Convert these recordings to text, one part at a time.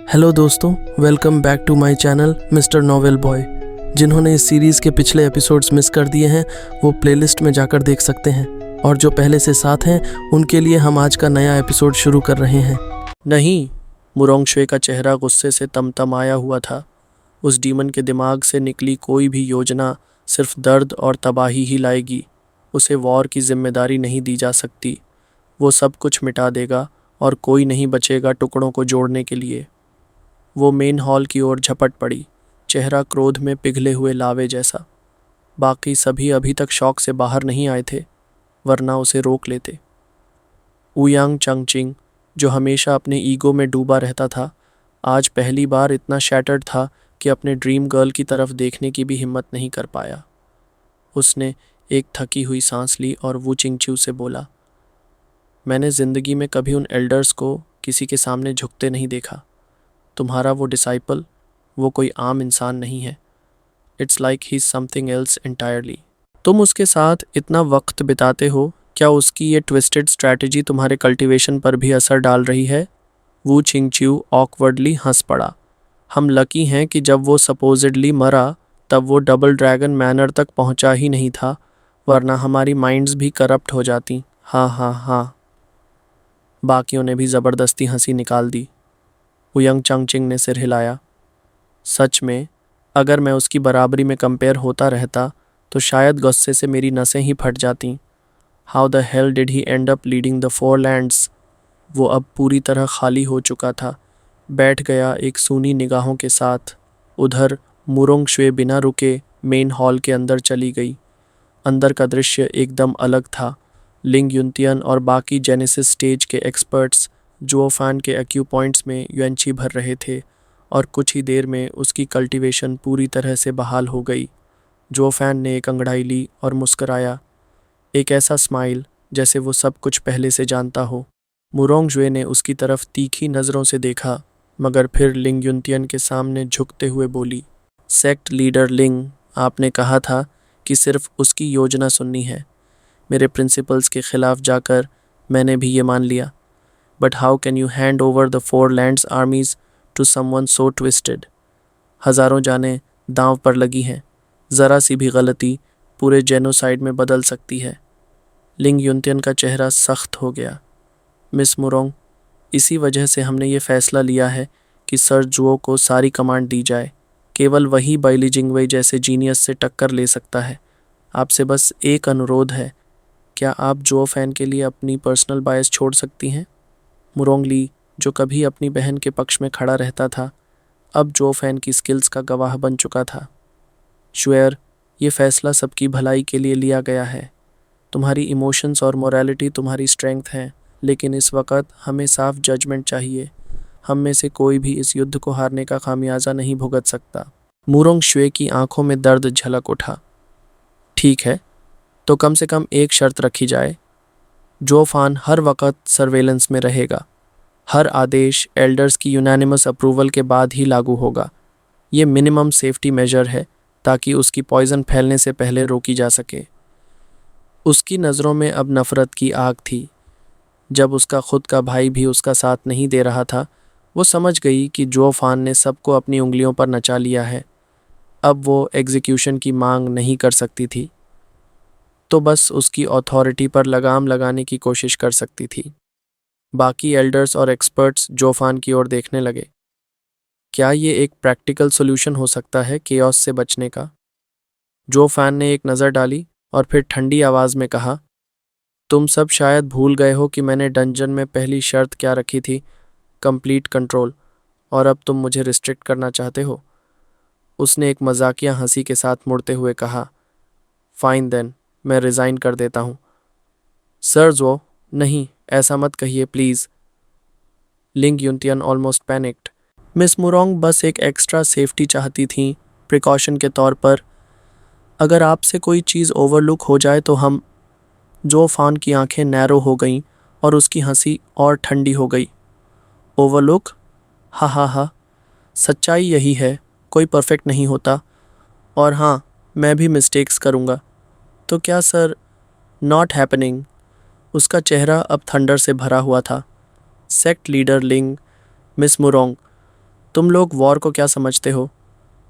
Hello दोस्तों, welcome back to my channel Mister Novel Boy. जिन्होंने इस सीरीज़ के पिछले एपिसोड्स मिस कर दिए हैं वो प्लेलिस्ट में जाकर देख सकते हैं, और जो पहले से साथ हैं उनके लिए हम आज का नया एपिसोड शुरू कर रहे हैं। नहीं, मुरोंगशे का चेहरा गुस्से से तमतमाया हुआ था। उस डीमन के दिमाग से निकली कोई भी योजना सिर्फ दर्द और तबाही ही लाएगी। उसे वॉर की जिम्मेदारी नहीं दी जा सकती। वो सब कुछ मिटा देगा और कोई नहीं बचेगा टुकड़ों को जोड़ने के लिए। वो मेन हॉल की ओर झपट पड़ी, चेहरा क्रोध में पिघले हुए लावे जैसा। बाकी सभी अभी तक शॉक से बाहर नहीं आए थे, वरना उसे रोक लेते। उयांग चंगचिंग, जो हमेशा अपने ईगो में डूबा रहता था, आज पहली बार इतना शैटर्ड था कि अपने ड्रीम गर्ल की तरफ देखने की भी हिम्मत नहीं कर पाया। उसने एक थकी हुई सांस ली और वू चिंगचू से बोला, मैंने ज़िंदगी में कभी उन एल्डर्स को किसी के सामने झुकते नहीं देखा। तुम्हारा वो डिसाइपल, वो कोई आम इंसान नहीं है। It's like he something else entirely. तुम उसके साथ इतना वक्त बिताते हो, क्या उसकी ये ट्विस्टेड स्ट्रैटेजी तुम्हारे कल्टीवेशन पर भी असर डाल रही है? वू चिंगच्यू ऑकवर्डली हंस पड़ा। हम लकी हैं कि जब वो सपोजिडली मरा तब वो डबल ड्रैगन मैनर तक पहुंचा ही नहीं था, वरना हमारी माइंड्स भी करप्ट हो जाती। हाँ हाँ हाँ। बाकियों ने भी ज़बरदस्ती हंसी निकाल दी। उयंग चंगचिंग ने सिर हिलाया। सच में, अगर मैं उसकी बराबरी में कंपेयर होता रहता तो शायद गुस्से से मेरी नसें ही फट जातीं। How the hell did he and up leading the four lands? वो अब पूरी तरह खाली हो चुका था, बैठ गया एक सूनी निगाहों के साथ। उधर मुरोंगशे बिना रुके मेन हॉल के अंदर चली गई। अंदर का दृश्य एकदम अलग था। लिंग युनतियन और बाकी जेनेसिस स्टेज के एक्सपर्ट्स जुओफान के एक्यू पॉइंट्स में युएंची भर रहे थे, और कुछ ही देर में उसकी कल्टीवेशन पूरी तरह से बहाल हो गई। जुओफान ने एक अंगड़ाई ली और मुस्कराया, एक ऐसा स्माइल जैसे वो सब कुछ पहले से जानता हो। मुरोंगशे ने उसकी तरफ तीखी नज़रों से देखा, मगर फिर लिंग युनतियन के सामने झुकते हुए बोली, सेक्ट लीडर लिंग, आपने कहा था कि सिर्फ उसकी योजना सुननी है। मेरे प्रिंसिपल्स के खिलाफ जाकर मैंने भी ये मान लिया। But how can you hand over the four lands armies to someone so twisted? हज़ारों जानें दांव पर लगी हैं। ज़रा सी भी गलती पूरे जेनोसाइड में बदल सकती है। लिंग युनतियन का चेहरा सख्त हो गया। मिस मुरोंग, इसी वजह से हमने ये फ़ैसला लिया है कि सर जुओ को सारी कमांड दी जाए। केवल वही बाइली जिंगवेई जैसे जीनियस से टक्कर ले सकता है। आपसे बस एक अनुरोध है, क्या आप जुओ फैन के लिए अपनी पर्सनल बायस छोड़ सकती हैं? मुरोंग ली, जो कभी अपनी बहन के पक्ष में खड़ा रहता था, अब जुओ फैन की स्किल्स का गवाह बन चुका था। शुएर, ये फैसला सबकी भलाई के लिए लिया गया है। तुम्हारी इमोशंस और मोरालिटी तुम्हारी स्ट्रेंथ हैं, लेकिन इस वक्त हमें साफ जजमेंट चाहिए। हम में से कोई भी इस युद्ध को हारने का खामियाजा नहीं भुगत सकता। मुरोंगशे की आंखों में दर्द झलक उठा। ठीक है, तो कम से कम एक शर्त रखी जाए। जुओफान हर वक्त सर्वेलेंस में रहेगा। हर आदेश एल्डर्स की यूनानिमस अप्रूवल के बाद ही लागू होगा। ये मिनिमम सेफ्टी मेजर है, ताकि उसकी पॉइजन फैलने से पहले रोकी जा सके। उसकी नज़रों में अब नफ़रत की आग थी। जब उसका खुद का भाई भी उसका साथ नहीं दे रहा था, वो समझ गई कि जुओफान ने सबको अपनी उंगलियों पर नचा लिया है। अब वो एग्जीक्यूशन की मांग नहीं कर सकती थी, तो बस उसकी अथॉरिटी पर लगाम लगाने की कोशिश कर सकती थी। बाकी एल्डर्स और एक्सपर्ट्स जोफान की ओर देखने लगे। क्या ये एक प्रैक्टिकल सॉल्यूशन हो सकता है केओस से बचने का? जोफान ने एक नज़र डाली और फिर ठंडी आवाज़ में कहा, तुम सब शायद भूल गए हो कि मैंने डंजन में पहली शर्त क्या रखी थी, कंप्लीट कंट्रोल, और अब तुम मुझे रिस्ट्रिक्ट करना चाहते हो। उसने एक मजाकिया हंसी के साथ मुड़ते हुए कहा, फाइन देन, मैं रिज़ाइन कर देता हूँ। सर जो, नहीं, ऐसा मत कहिए प्लीज़। लिंग युनतियन ऑलमोस्ट पैनिक्ड। मिस मुरोंग बस एक एक्स्ट्रा सेफ्टी चाहती थी, प्रिकॉशन के तौर पर। अगर आपसे कोई चीज़ ओवरलुक हो जाए तो हम। जोफान की आंखें नैरो हो गईं और उसकी हंसी और ठंडी हो गई। ओवरलुक? हा हा हा। सच्चाई यही है, कोई परफेक्ट नहीं होता, और हाँ, मैं भी मिस्टेक्स करूँगा। तो क्या सर? Not happening. उसका चेहरा अब थंडर से भरा हुआ था। सेक्ट लीडर लिंग, मिस मुरोंग, तुम लोग वॉर को क्या समझते हो?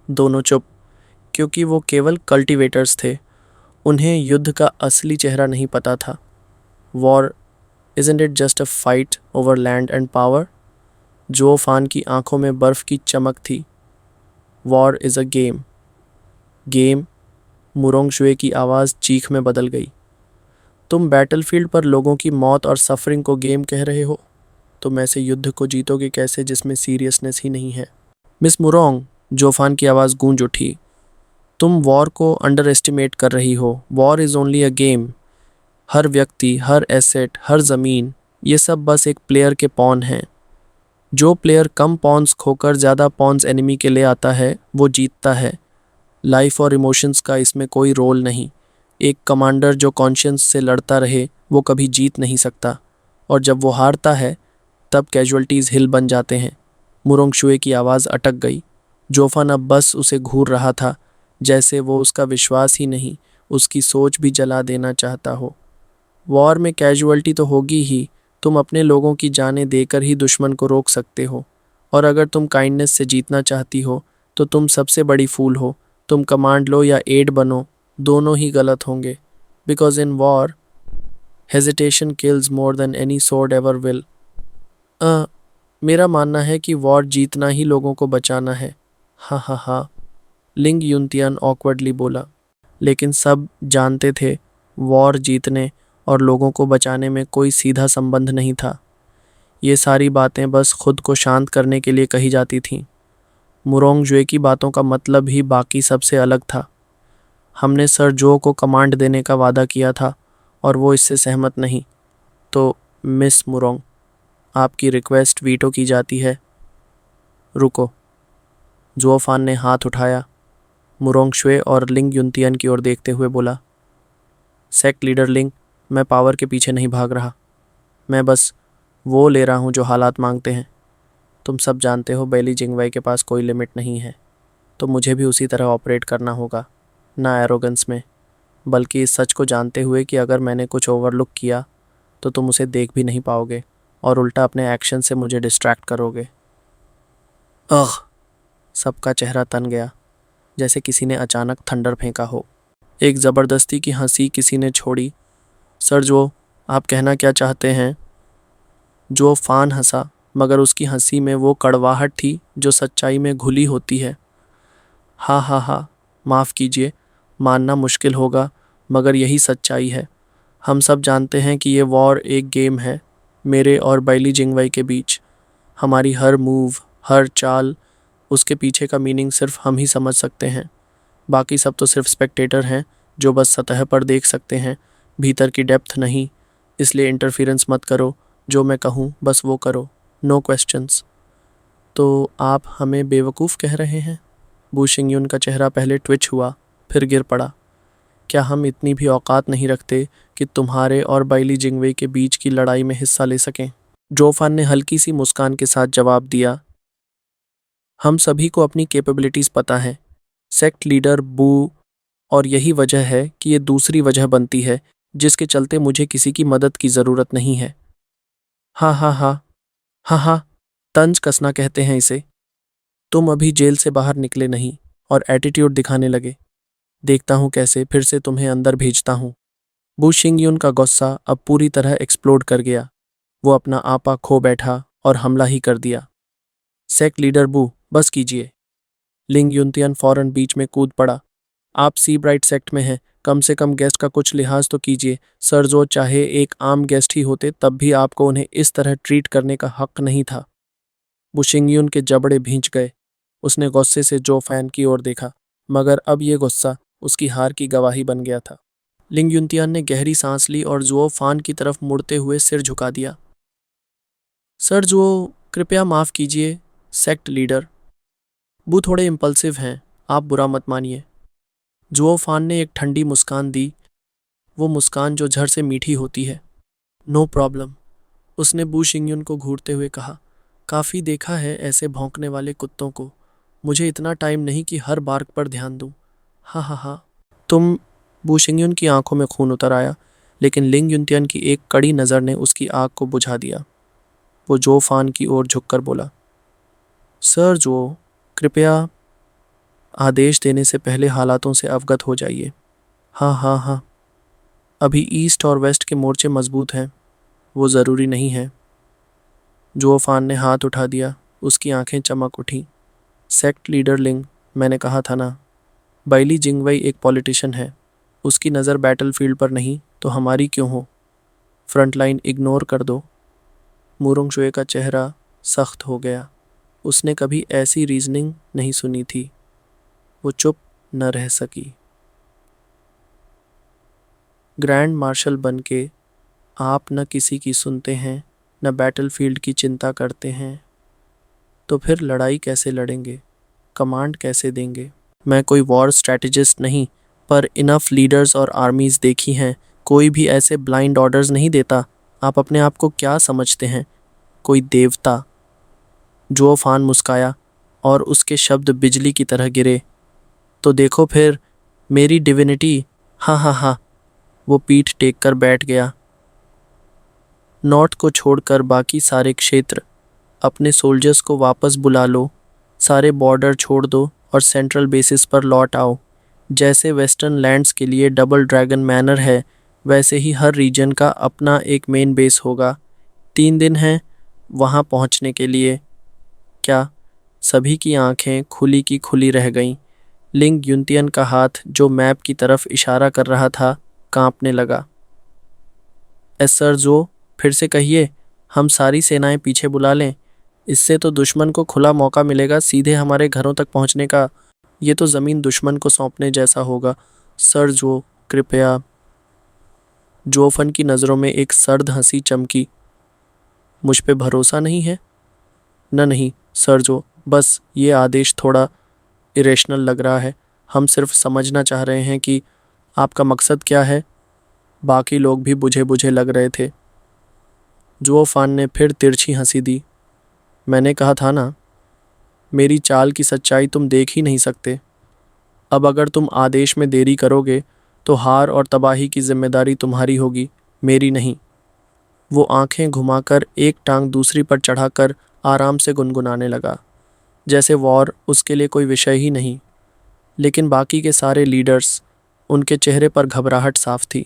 दोनों चुप, क्योंकि वो केवल कल्टीवेटर्स थे। उन्हें युद्ध का असली चेहरा नहीं पता था। War, isn't it just a fight over land and power? Zhuo Fan की आंखों में बर्फ की चमक थी। War is a game. Game? Murong Xue की आवाज़ चीख में बदल गई। तुम बैटलफील्ड पर लोगों की मौत और सफरिंग को गेम कह रहे हो? तुम ऐसे युद्ध को जीतोगे कैसे जिसमें सीरियसनेस ही नहीं है? मिस मुरोंग, जोफान की आवाज़ गूंज उठी, तुम वॉर को अंडर एस्टिमेट कर रही हो। War is only a game. हर व्यक्ति, हर एसेट, हर ज़मीन, ये सब बस एक प्लेयर के पॉन हैं। जो प्लेयर कम पॉन्स खोकर ज़्यादा पॉन्स एनिमी के ले आता है वो जीतता है। लाइफ और इमोशंस का इसमें कोई रोल नहीं। एक कमांडर जो कॉन्शियंस से लड़ता रहे वो कभी जीत नहीं सकता, और जब वो हारता है तब कैजुअल्टीज़ हिल बन जाते हैं। मुरोंग शुए की आवाज़ अटक गई। जोफान अब बस उसे घूर रहा था, जैसे वो उसका विश्वास ही नहीं, उसकी सोच भी जला देना चाहता हो। वॉर में कैजुअल्टी तो होगी ही। तुम अपने लोगों की जानें देकर ही दुश्मन को रोक सकते हो, और अगर तुम काइंडनेस से जीतना चाहती हो तो तुम सबसे बड़ी फूल हो। तुम कमांड लो या एड बनो, दोनों ही गलत होंगे। Because in war hesitation kills more than any sword ever will. मेरा मानना है कि वॉर जीतना ही लोगों को बचाना है। हाँ हाँ हाँ, लिंग युनतियान ऑकवर्डली बोला। लेकिन सब जानते थे वॉर जीतने और लोगों को बचाने में कोई सीधा संबंध नहीं था। ये सारी बातें बस खुद को शांत करने के लिए कही जाती थीं। मुरोंग जुए की बातों का मतलब ही बाकी सबसे अलग था। हमने सर जो को कमांड देने का वादा किया था और वो इससे सहमत नहीं। तो मिस मुरोंग, आपकी रिक्वेस्ट वीटो की जाती है। रुको, जुओफान ने हाथ उठाया। मुरोंग शुए और लिंग युनतियन की ओर देखते हुए बोला, सेक्ट लीडर लिंग, मैं पावर के पीछे नहीं भाग रहा। मैं बस वो ले रहा हूँ जो हालात मांगते हैं। तुम सब जानते हो बैली जिंगवाई के पास कोई लिमिट नहीं है, तो मुझे भी उसी तरह ऑपरेट करना होगा। ना एरोगेंस में, बल्कि इस सच को जानते हुए कि अगर मैंने कुछ ओवरलुक किया तो तुम उसे देख भी नहीं पाओगे और उल्टा अपने एक्शन से मुझे डिस्ट्रैक्ट करोगे। सबका चेहरा तन गया, जैसे किसी ने अचानक थंडर फेंका हो। एक ज़बरदस्ती की हंसी किसी ने छोड़ी। सर जो, आप कहना क्या चाहते हैं? जो फान हंसा, मगर उसकी हंसी में वो कड़वाहट थी जो सच्चाई में घुली होती है। हाँ हाँ हाँ, माफ़ कीजिए, मानना मुश्किल होगा, मगर यही सच्चाई है। हम सब जानते हैं कि ये वॉर एक गेम है, मेरे और बैली जिंगवाई के बीच। हमारी हर मूव, हर चाल, उसके पीछे का मीनिंग सिर्फ हम ही समझ सकते हैं। बाकी सब तो सिर्फ स्पेक्टेटर हैं जो बस सतह पर देख सकते हैं, भीतर की डेप्थ नहीं। इसलिए इंटरफेरेंस मत करो, जो मैं कहूँ बस वो करो, नो क्वेश्चंस। तो आप हमें बेवकूफ़ कह रहे हैं? बू शिंगयुन का चेहरा पहले ट्विच हुआ, फिर गिर पड़ा। क्या हम इतनी भी औकात नहीं रखते कि तुम्हारे और बैली जिंगवे के बीच की लड़ाई में हिस्सा ले सकें? जोफान ने हल्की सी मुस्कान के साथ जवाब दिया, हम सभी को अपनी कैपेबिलिटीज़ पता है, सेक्ट लीडर बू, और यही वजह है कि ये दूसरी वजह बनती है जिसके चलते मुझे किसी की मदद की ज़रूरत नहीं है। हाँ हाँ हाँ हाँ हाँ, तंज कसना कहते हैं इसे। तुम अभी जेल से बाहर निकले नहीं और एटीट्यूड दिखाने लगे। देखता हूँ कैसे फिर से तुम्हें अंदर भेजता हूँ। बू शिंगयुन का गुस्सा अब पूरी तरह एक्सप्लोड कर गया। वो अपना आपा खो बैठा और हमला ही कर दिया। सेक्ट लीडर बू, बस कीजिए। लिंग युनतियन फौरन बीच में कूद पड़ा। आप सी ब्राइट सेक्ट में हैं, कम से कम गेस्ट का कुछ लिहाज तो कीजिए। सर जो चाहे एक आम गेस्ट ही होते तब भी आपको उन्हें इस तरह ट्रीट करने का हक नहीं था। बुशिंगयुन के जबड़े भींच गए। उसने गुस्से से जो फैन की ओर देखा, मगर अब ये गुस्सा उसकी हार की गवाही बन गया था। लिंग युनतियान ने गहरी सांस ली और जुओ फान की तरफ मुड़ते हुए सिर झुका दिया। सर जुओ, कृपया माफ़ कीजिए सेक्ट लीडर। बू थोड़े इम्पल्सिव हैं, आप बुरा मत मानिए। जुओ फान ने एक ठंडी मुस्कान दी, वो मुस्कान जो झर से मीठी होती है। नो प्रॉब्लम, उसने बू शिंगयुन को घूरते हुए कहा। काफ़ी देखा है ऐसे भौंकने वाले कुत्तों को। मुझे इतना टाइम नहीं कि हर बार्क पर ध्यान दूं। हाँ हाँ हाँ, तुम। बू शिंगयुन की आंखों में खून उतर आया, लेकिन लिंग युनतियन की एक कड़ी नज़र ने उसकी आग को बुझा दिया। वो जो फान की ओर झुककर बोला, सर जो, कृपया आदेश देने से पहले हालातों से अवगत हो जाइए। हाँ हाँ हाँ, अभी ईस्ट और वेस्ट के मोर्चे मजबूत हैं। वो ज़रूरी नहीं है। जो फान ने हाथ उठा दिया, उसकी आंखें चमक उठी। सेक्ट लीडर लिंग, मैंने कहा था ना, बाइली जिंगवई एक पॉलिटिशियन है। उसकी नज़र बैटलफील्ड पर नहीं तो हमारी क्यों हो? फ्रंट लाइन इग्नोर कर दो। मुरोंगशुए का चेहरा सख्त हो गया। उसने कभी ऐसी रीजनिंग नहीं सुनी थी। वो चुप न रह सकी। ग्रैंड मार्शल बन के आप न किसी की सुनते हैं, न बैटलफील्ड की चिंता करते हैं, तो फिर लड़ाई कैसे लड़ेंगे, कमांड कैसे देंगे? मैं कोई वॉर स्ट्रैटेजिस्ट नहीं, पर इनफ लीडर्स और आर्मीज देखी हैं। कोई भी ऐसे ब्लाइंड ऑर्डर्स नहीं देता। आप अपने आप को क्या समझते हैं, कोई देवता? जो फान मुस्काया और उसके शब्द बिजली की तरह गिरे। तो देखो फिर, मेरी डिविनिटी। हाँ हाँ हाँ। वो पीठ टेक कर बैठ गया। नॉर्थ को छोड़कर बाकी सारे क्षेत्र, अपने सोल्जर्स को वापस बुला लो। सारे बॉर्डर छोड़ दो और सेंट्रल बेसिस पर लौट आओ। जैसे वेस्टर्न लैंड्स के लिए डबल ड्रैगन मैनर है, वैसे ही हर रीजन का अपना एक मेन बेस होगा। 3 दिन हैं वहाँ पहुँचने के लिए। क्या? सभी की आंखें खुली की खुली रह गईं। लिंग युनतियन का हाथ, जो मैप की तरफ इशारा कर रहा था, कांपने लगा। सर जो, फिर से कहिए। हम सारी सेनाएं पीछे बुला लें? इससे तो दुश्मन को खुला मौका मिलेगा सीधे हमारे घरों तक पहुंचने का। ये तो ज़मीन दुश्मन को सौंपने जैसा होगा। सर जो, कृपया। जोफन की नज़रों में एक सर्द हंसी चमकी। मुझ पे भरोसा नहीं है? नहीं सर जो, बस ये आदेश थोड़ा इरेशनल लग रहा है। हम सिर्फ समझना चाह रहे हैं कि आपका मकसद क्या है। बाकी लोग भी बुझे बुझे लग रहे थे। जो फान ने फिर तिरछी हंसी दी। मैंने कहा था ना, मेरी चाल की सच्चाई तुम देख ही नहीं सकते। अब अगर तुम आदेश में देरी करोगे तो हार और तबाही की जिम्मेदारी तुम्हारी होगी, मेरी नहीं। वो आंखें घुमाकर एक टांग दूसरी पर चढ़ाकर आराम से गुनगुनाने लगा, जैसे वॉर उसके लिए कोई विषय ही नहीं। लेकिन बाकी के सारे लीडर्स, उनके चेहरे पर घबराहट साफ थी।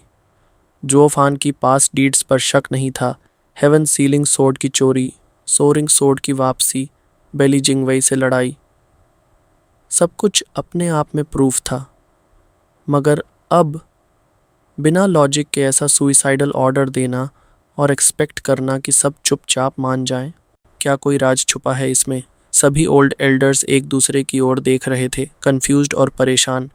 जो फान की पास डीड्स पर शक नहीं था। हेवन सीलिंग सोर्ड की चोरी, सोरिंग सोर्ड की वापसी, बेली जिंगवई से लड़ाई, सब कुछ अपने आप में प्रूफ था। मगर अब बिना लॉजिक के ऐसा सुइसाइडल ऑर्डर देना और एक्सपेक्ट करना कि सब चुपचाप मान जाएं, क्या कोई राज छुपा है इसमें? सभी ओल्ड एल्डर्स एक दूसरे की ओर देख रहे थे, कंफ्यूज्ड और परेशान।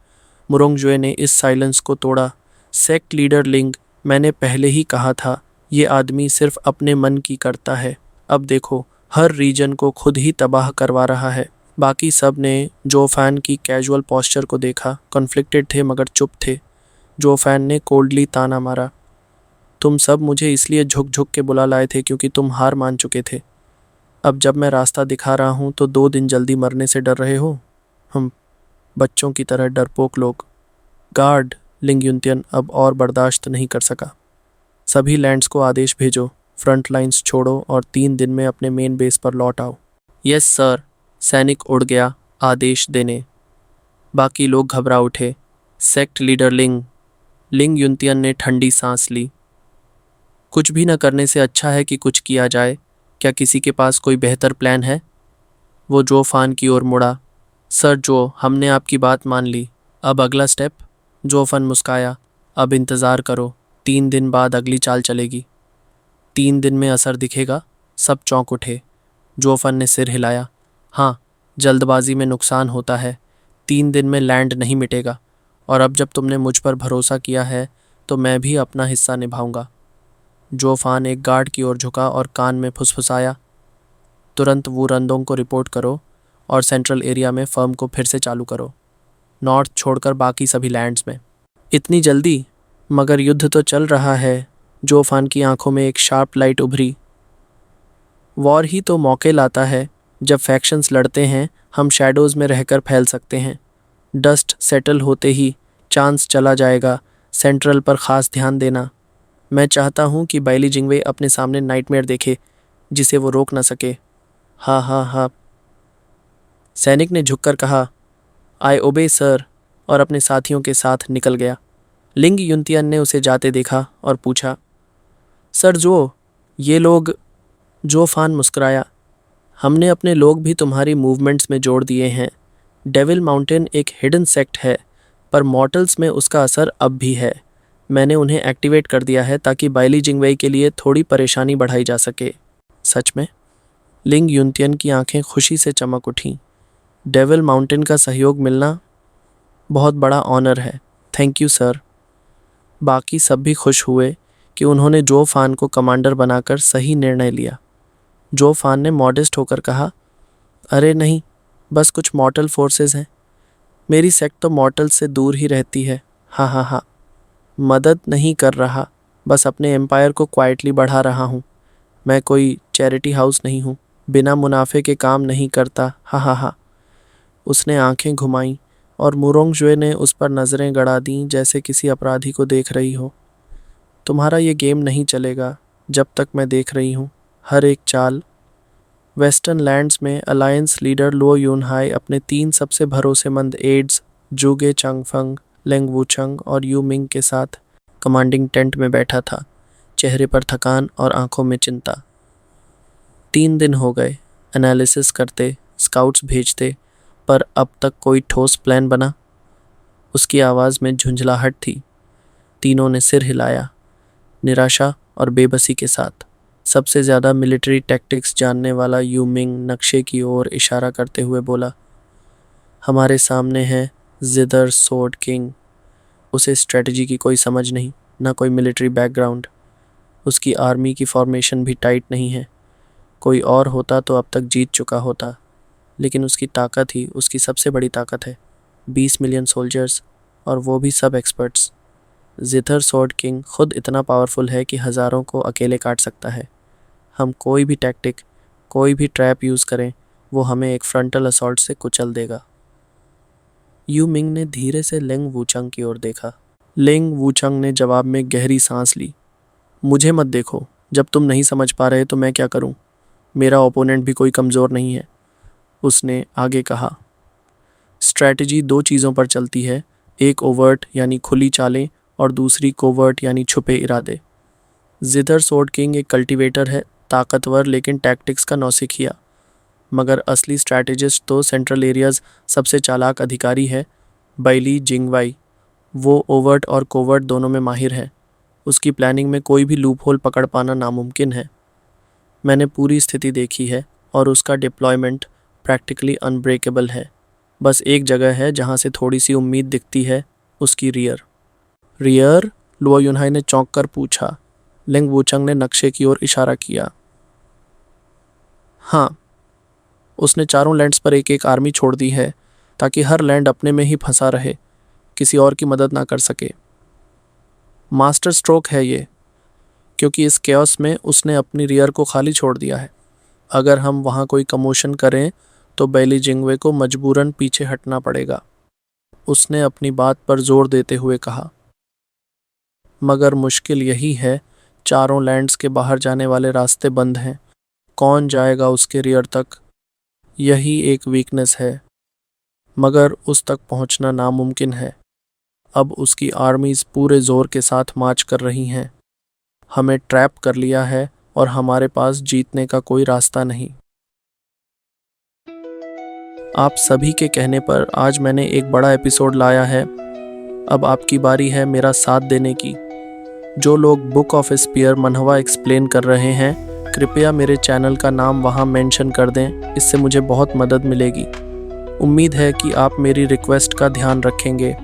मुरोंगजुए ने इस साइलेंस को तोड़ा। सेक्ट लीडर लिंग, मैंने पहले ही कहा था, ये आदमी सिर्फ अपने मन की करता है। अब देखो, हर रीजन को खुद ही तबाह करवा रहा है। बाकी सब ने जो फैन की कैजुअल पोस्चर को देखा, कॉन्फ्लिक्टेड थे मगर चुप थे। जो फैन ने कोल्डली ताना मारा। तुम सब मुझे इसलिए झुक झुक के बुला लाए थे क्योंकि तुम हार मान चुके थे। अब जब मैं रास्ता दिखा रहा हूँ तो 2 दिन जल्दी मरने से डर रहे हो? हम बच्चों की तरह डरपोक लोग। गार्ड, लिंग युनतियन अब और बर्दाश्त नहीं कर सका। सभी लैंड्स को आदेश भेजो, फ्रंट लाइंस छोड़ो और 3 दिन में अपने मेन बेस पर लौट आओ। Yes sir. सैनिक उड़ गया आदेश देने। बाकी लोग घबरा उठे। सेक्ट लीडर लिंग युनतियन ने ठंडी सांस ली। कुछ भी न करने से अच्छा है कि कुछ किया जाए। क्या किसी के पास कोई बेहतर प्लान है? वो जो फान की ओर मुड़ा। सर जो, हमने आपकी बात मान ली। अब अगला स्टेप? जो फन मुस्काया। अब इंतज़ार करो, 3 दिन बाद अगली चाल चलेगी। 3 दिन में असर दिखेगा? सब चौंक उठे। जो फन ने सिर हिलाया। हाँ, जल्दबाजी में नुकसान होता है। 3 दिन में लैंड नहीं मिटेगा। और अब जब तुमने मुझ पर भरोसा किया है तो मैं भी अपना हिस्सा निभाऊंगा। जो फान एक गार्ड की ओर झुका और कान में फुसफुसाया। तुरंत वुरंदों को रिपोर्ट करो और सेंट्रल एरिया में फर्म को फिर से चालू करो, नॉर्थ छोड़कर बाकी सभी लैंड्स में। इतनी जल्दी? मगर युद्ध तो चल रहा है। जो फान की आंखों में एक शार्प लाइट उभरी। वॉर ही तो मौके लाता है। जब फैक्शंस लड़ते हैं, हम शैडोज़ में रहकर फैल सकते हैं। डस्ट सेटल होते ही चांस चला जाएगा। सेंट्रल पर ख़ास ध्यान देना। मैं चाहता हूँ कि बाइली जिंगवे अपने सामने नाइटमेयर देखे जिसे वो रोक ना सके। हाँ हाँ हाँ। सैनिक ने झुककर कहा, आई ओबे सर, और अपने साथियों के साथ निकल गया। लिंग युनतियन ने उसे जाते देखा और पूछा, सर जो ये लोग? जो फान मुस्कुराया, हमने अपने लोग भी तुम्हारी मूवमेंट्स में जोड़ दिए हैं। डेविल माउंटेन एक हिडन सेक्ट है, पर मॉर्टल्स में उसका असर अब भी है। मैंने उन्हें एक्टिवेट कर दिया है ताकि बाइली जिंगवेई के लिए थोड़ी परेशानी बढ़ाई जा सके। सच में? लिंग युनतियन की आंखें खुशी से चमक उठीं। डेविल माउंटेन का सहयोग मिलना बहुत बड़ा ऑनर है। Thank you sir. बाकी सब भी खुश हुए कि उन्होंने जो फान को कमांडर बनाकर सही निर्णय लिया। जो फान ने मॉडेस्ट होकर कहा, अरे नहीं, बस कुछ मॉर्टल फोर्सेस हैं। मेरी सेक्ट तो मॉर्टल से दूर ही रहती है। हाँ हाँ हाँ, मदद नहीं कर रहा, बस अपने एम्पायर को क्वाइटली बढ़ा रहा हूँ। मैं कोई चैरिटी हाउस नहीं हूँ, बिना मुनाफे के काम नहीं करता। हाँ हाँ हाँ। उसने आंखें घुमाईं और मुरोंगजुए ने उस पर नज़रें गड़ा दीं जैसे किसी अपराधी को देख रही हो। तुम्हारा ये गेम नहीं चलेगा जब तक मैं देख रही हूँ हर एक चाल। वेस्टर्न लैंड्स में अलायंस लीडर लो यूनहाई अपने 3 सबसे भरोसेमंद एड्स जूगे चंगफंग, लेंग वूचंग और यू मिंग के साथ कमांडिंग टेंट में बैठा था, चेहरे पर थकान और आंखों में चिंता। 3 दिन हो गए एनालिसिस करते, स्काउट्स भेजते, पर अब तक कोई ठोस प्लान बना? उसकी आवाज़ में झुंझलाहट थी। तीनों ने सिर हिलाया, निराशा और बेबसी के साथ। सबसे ज़्यादा मिलिट्री टैक्टिक्स जानने वाला यू मिंग नक्शे की ओर इशारा करते हुए बोला, हमारे सामने है जिदर सोर्ड किंग। उसे स्ट्रेटजी की कोई समझ नहीं, ना कोई मिलिट्री बैकग्राउंड। उसकी आर्मी की फॉर्मेशन भी टाइट नहीं है। कोई और होता तो अब तक जीत चुका होता, लेकिन उसकी ताकत ही उसकी सबसे बड़ी ताकत है। 20 मिलियन सोल्जर्स, और वो भी सब एक्सपर्ट्स। जिदर सोर्ड किंग खुद इतना पावरफुल है कि हज़ारों को अकेले काट सकता है। हम कोई भी टैक्टिक, कोई भी ट्रैप यूज़ करें, वो हमें एक फ्रंटल असॉल्ट से कुचल देगा। यू मिंग ने धीरे से लेंग वूचंग की ओर देखा। लेंग वूचंग ने जवाब में गहरी सांस ली। मुझे मत देखो, जब तुम नहीं समझ पा रहे तो मैं क्या करूं? मेरा ओपोनेंट भी कोई कमज़ोर नहीं है। उसने आगे कहा, स्ट्रैटेजी 2 चीज़ों पर चलती है, एक ओवर्ट यानी खुली चालें और दूसरी कोवर्ट यानी छुपे इरादे। जिदर सोर्ड किंग एक कल्टीवेटर है, ताकतवर लेकिन टैक्टिक्स का नौसिखिया। मगर असली स्ट्रैटेजिस्ट तो सेंट्रल एरियाज सबसे चालाक अधिकारी है, बाइली जिंगवाई। वो ओवर्ट और कोवर्ट दोनों में माहिर है। उसकी प्लानिंग में कोई भी लूपहोल पकड़ पाना नामुमकिन है। मैंने पूरी स्थिति देखी है और उसका डिप्लॉयमेंट प्रैक्टिकली अनब्रेकेबल है। बस एक जगह है जहाँ से थोड़ी सी उम्मीद दिखती है, उसकी रियर। रियर? लुओ यूनहाई ने चौंक कर पूछा। लेंग वूचंग ने नक्शे की ओर इशारा किया। हाँ, उसने 4 लैंड्स पर एक एक आर्मी छोड़ दी है ताकि हर लैंड अपने में ही फंसा रहे, किसी और की मदद ना कर सके। मास्टर स्ट्रोक है ये, क्योंकि इस केओस में उसने अपनी रियर को खाली छोड़ दिया है। अगर हम वहाँ कोई कमोशन करें तो बाइली जिंगवे को मजबूरन पीछे हटना पड़ेगा। उसने अपनी बात पर जोर देते हुए कहा, मगर मुश्किल यही है, 4 लैंड्स के बाहर जाने वाले रास्ते बंद हैं। कौन जाएगा उसके रियर तक? यही एक वीकनेस है, मगर उस तक पहुंचना नामुमकिन है। अब उसकी आर्मीज पूरे जोर के साथ मार्च कर रही हैं। हमें ट्रैप कर लिया है और हमारे पास जीतने का कोई रास्ता नहीं। आप सभी के कहने पर आज मैंने एक बड़ा एपिसोड लाया है। अब आपकी बारी है मेरा साथ देने की। जो लोग बुक ऑफ स्पीयर मनहवा एक्सप्लेन कर रहे हैं, कृपया मेरे चैनल का नाम वहां मेंशन कर दें, इससे मुझे बहुत मदद मिलेगी। उम्मीद है कि आप मेरी रिक्वेस्ट का ध्यान रखेंगे।